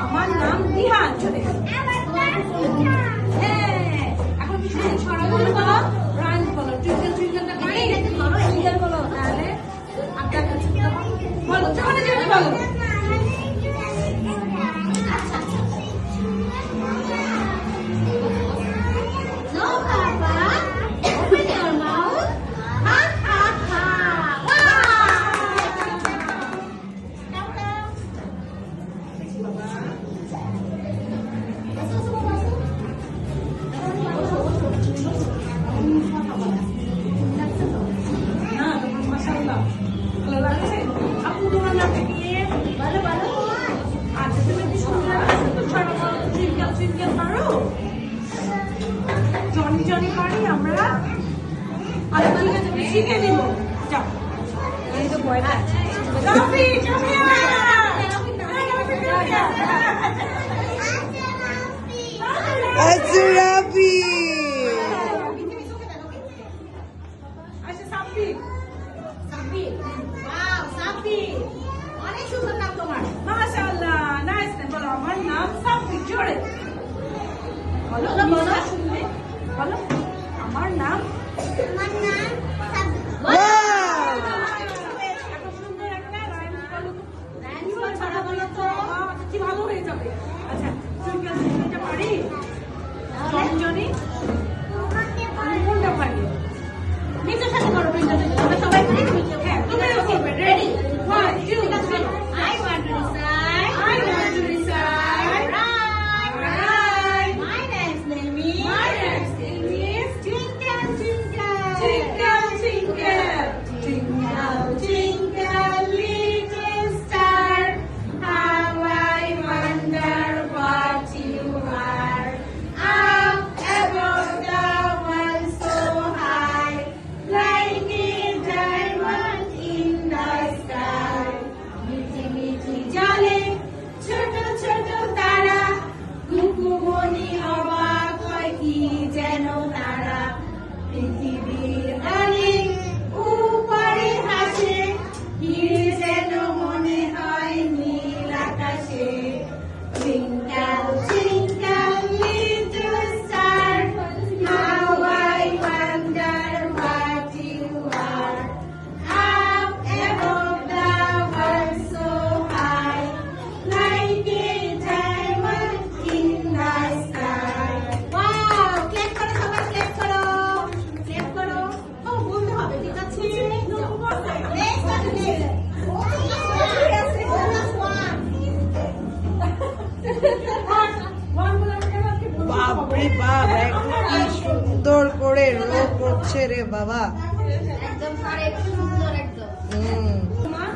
আমার নাম দিহান। চলে এখন ছড়া বলো, রাইমস বলো। টুইঙ্কেল টুইঙ্কেলটা পারি, টুইঙ্কেল বলো। তাহলে আপনার কাছে বলো, চলে যাবে বলো। জনি পারি আমরা। আচ্ছা ঠিক আছে, শিখে নিব। যাও, এই তো ভয়টা আছে। রাফি আচ্ছা রাফি, আচ্ছা সাফি, সাফি, ওয়াও সাফি, অনেক সুন্দর নাম তোমার, মাশাআল্লাহ, নাইস নেম। বলো আমার নাম সাফি। জোরে বলো, বলো শুনবে, বলো আমার নাম সাফি। এত সুন্দর একটা রাইমস বলো, রাইমস ছাড়া বলো তো কি ভালো হয়ে যাবে। আচ্ছা টুইঙ্কেলটা পারি, জনি কোনটা পারি? নিজের সাথে করো টুইঙ্কেলটা, আমরা সবাই পারি। হ্যাঁ তুমি করবে। Ready 1 2 3 I want to recite, I want to recite, right. My next name is Twinkle Twinkle, Twinkle Twinkle, Twinkle Twinkle little star, how I wonder what you are. Up above the world so high, like a diamond in the sky. Mithi Mithi জলে ছোট ছোট তারা, কুকুমনি অবাক হয় কি যেন তারা। পৃথিবীর অনেক উপরে হাসে, হিরে যেন মনে হয় নীল আকাশে। Twinkle twinkle little star, how I wonder what you are. Up above the world so high, like a diamond in the sky. Wow! Clap করো সবাই, clap করো, clap করো। ও বলতে হবে, ঠিক আছে? Next one, next. বাপরে বাপ, কি সুন্দর করে রো করছে রে বাবা। একদম সুন্দর, একদম। হুম। তোমার